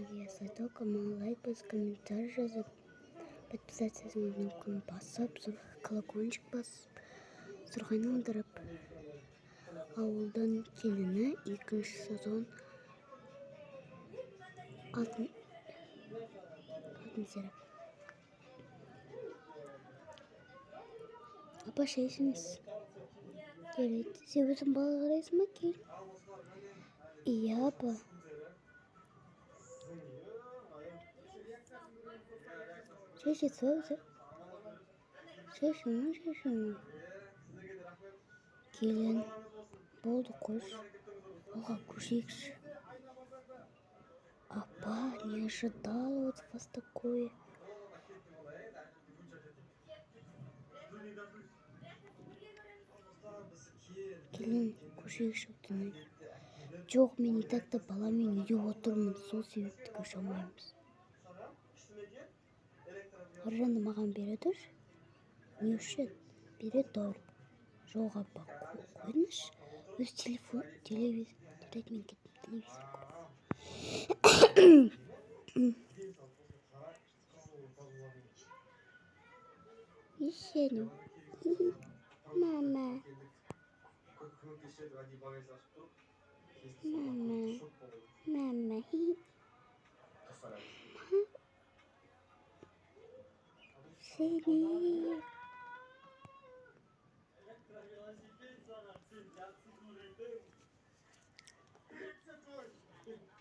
жасайды, лайк басып, комментарий жазып, подписаться кнопканы басып, колокольчик басып, сұрғайны алдырып. Ауылдың келіні 2 сезон 6 серия. Апа şeysiniz. Evet. Seviyorsun balık arayısın mı ki? İyi apa. Şaşırma. Gelin. Boldu koş. Оға көшейікші. Апа, не ожидала от вас такое. Келін, көшейікші өтінен. Жоқ, мен и так-то баламен үйде отырмын, сол себепті көше алмаймыз. Аржанды маған береді. Не үшін? Береді дауыр. Жоқ, апа, қойныш. Өз телевизормен кеттім, телевизор көріп. Ешенім. Мама. Seni.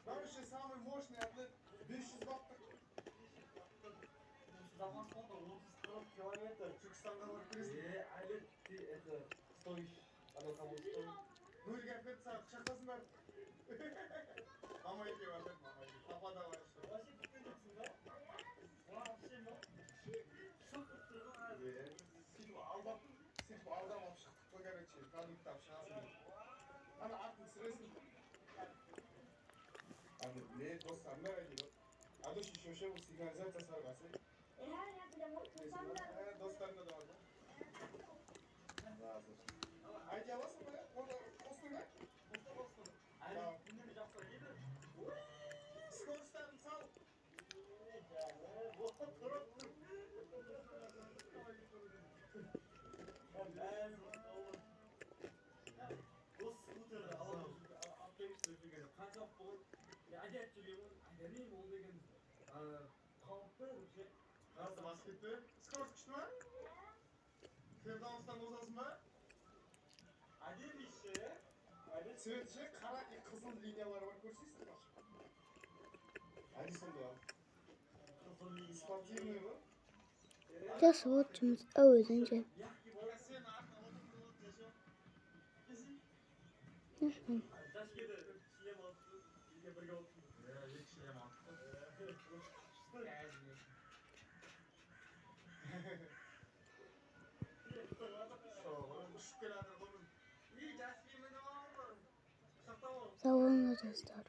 Вообще самый мощный атлет 500 ваттық. Запасқанда 30-40 километр Түркістанға барып келесің. Әлі это стоишь. Ана там стоишь. Нөлге әперді саған шақпасыңдар. Мама екеу бар, мама екеу. Папа да бар. Вообще кеткен жоқсың ба? Вообще ма? Сөйтіп алдап алып шықтық қой, короче. Продукт алып шығасың. Ана атын сіресің. Ne dostlarına geliyor. Adı şişe bu signalizasyon sarması. Dostlarına da var. Razı. Haydi yavaşsın be. Orada postun ne? Postun. Tamam. Skorsten sal. Acayip duruyor. Deneyim oldu деген. Қалыпты вообще. Nasıl basketti? Skor çıktı mı? Sevdalıktan ozasın mı? Әдемі işe. Светше қара қызыл линиялары бар, көрсейсің бе? Әдемі сонда. Спортивный ба? Жақсы болады жұмыс. Өзінше. Sağ olun dostlar.